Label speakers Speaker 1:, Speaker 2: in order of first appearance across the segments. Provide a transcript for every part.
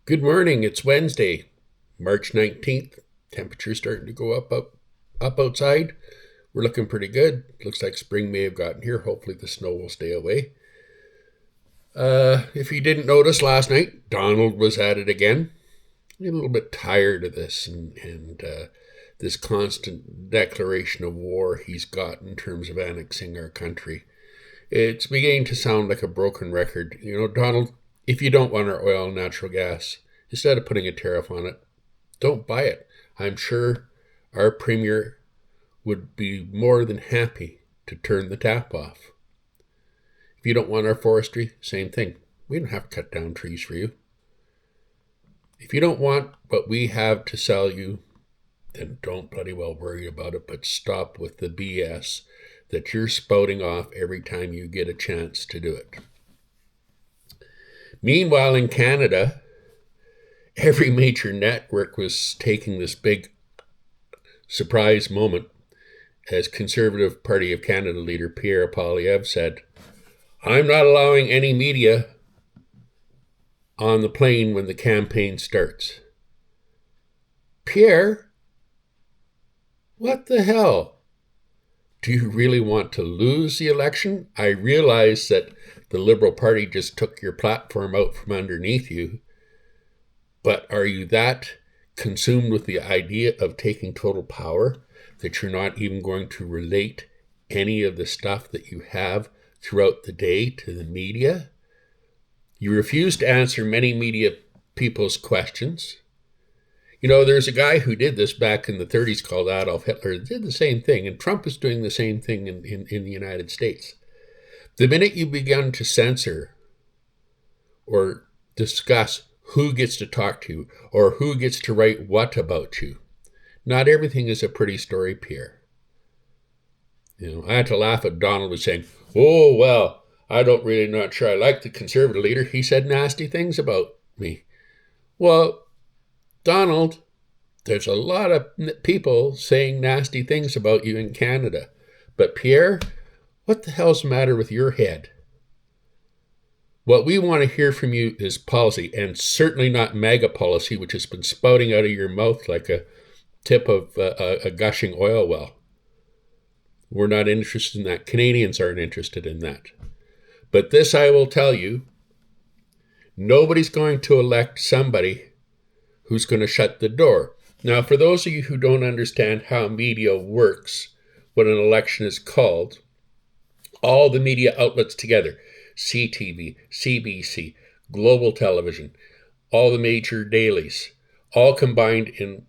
Speaker 1: Good morning. It's Wednesday, March 19th. Temperature's starting to go up outside. We're looking pretty good. Looks like spring may have gotten here. Hopefully the snow will stay away. If you didn't notice last night, Donald was at it again. I'm a little bit tired of this and this constant declaration of war he's got in terms of annexing our country. It's beginning to sound like a broken record. You know, Donald, if you don't want our oil and natural gas, instead of putting a tariff on it, don't buy it. I'm sure our premier would be more than happy to turn the tap off. If you don't want our forestry, same thing. We don't have to cut down trees for you. If you don't want what we have to sell you, then don't bloody well worry about it, but stop with the BS that you're spouting off every time you get a chance to do it. Meanwhile, in Canada, every major network was taking this big surprise moment as Conservative Party of Canada leader Pierre Poilievre said, "I'm not allowing any media on the plane when the campaign starts." Pierre, what the hell? Do you really want to lose the election? I realize that the Liberal Party just took your platform out from underneath you, but are you that consumed with the idea of taking total power that you're not even going to relate any of the stuff that you have throughout the day to the media? You refuse to answer many media people's questions. You know, there's a guy who did this back in the 30s called Adolf Hitler, did the same thing, and Trump is doing the same thing in the United States. The minute you begin to censor or discuss who gets to talk to you or who gets to write what about you, not everything is a pretty story, Pierre. You know, I had to laugh at Donald was saying, "Oh, well, I don't really not sure I like the Conservative leader. He said nasty things about me." Well, Donald, there's a lot of people saying nasty things about you in Canada. But Pierre, what the hell's the matter with your head? What we want to hear from you is policy, and certainly not MAGA policy, which has been spouting out of your mouth like a tip of a gushing oil well. We're not interested in that. Canadians aren't interested in that. But this I will tell you, nobody's going to elect somebody who's going to shut the door. Now, for those of you who don't understand how media works when an election is called, all the media outlets together, CTV, CBC, Global Television, all the major dailies, all combined in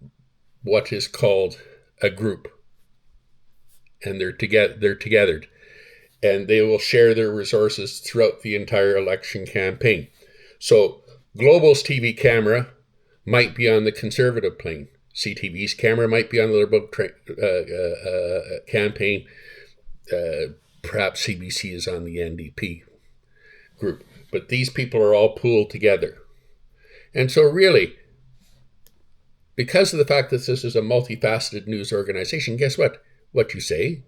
Speaker 1: what is called a group. And they're together. And they will share their resources throughout the entire election campaign. So Global's TV camera might be on the Conservative plane. CTV's camera might be on the Liberal campaign. Perhaps CBC is on the NDP group. But these people are all pooled together. And so really, because of the fact that this is a multifaceted news organization, guess what? What you say,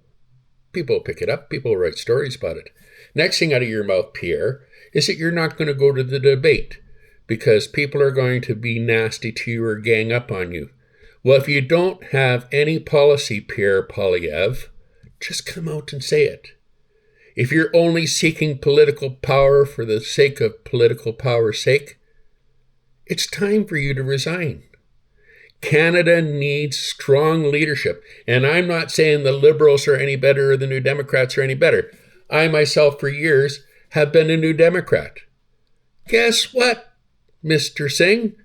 Speaker 1: people will pick it up. People will write stories about it. Next thing out of your mouth, Pierre, is that you're not going to go to the debate because people are going to be nasty to you or gang up on you. Well, if you don't have any policy, Pierre Poilievre, just come out and say it. If you're only seeking political power for the sake of political power's sake, it's time for you to resign. Canada needs strong leadership. And I'm not saying the Liberals are any better or the New Democrats are any better. I myself, for years, have been a New Democrat. Guess what, Mr. Singh?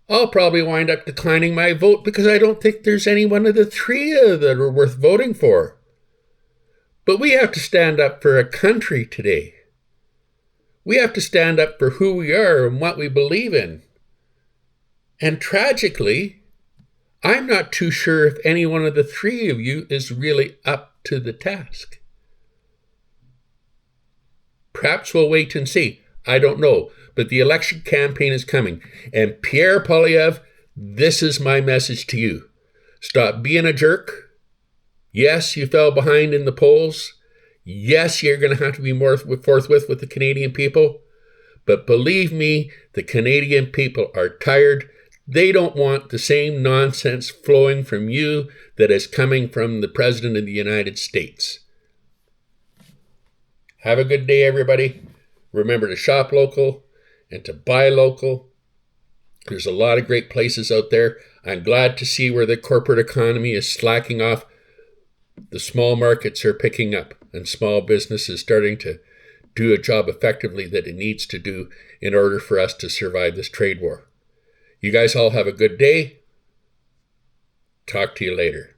Speaker 1: I'll probably wind up declining my vote because I don't think there's any one of the three that are worth voting for. But we have to stand up for a country today. We have to stand up for who we are and what we believe in. And tragically, I'm not too sure if any one of the three of you is really up to the task. Perhaps we'll wait and see. I don't know. But the election campaign is coming. And Pierre Poilievre, this is my message to you. Stop being a jerk. Yes, you fell behind in the polls. Yes, you're going to have to be more forthwith with the Canadian people. But believe me, the Canadian people are tired. They don't want the same nonsense flowing from you that is coming from the President of the United States. Have a good day, everybody. Remember to shop local and to buy local. There's a lot of great places out there. I'm glad to see where the corporate economy is slacking off. The small markets are picking up, and small business is starting to do a job effectively that it needs to do in order for us to survive this trade war. You guys all have a good day. Talk to you later.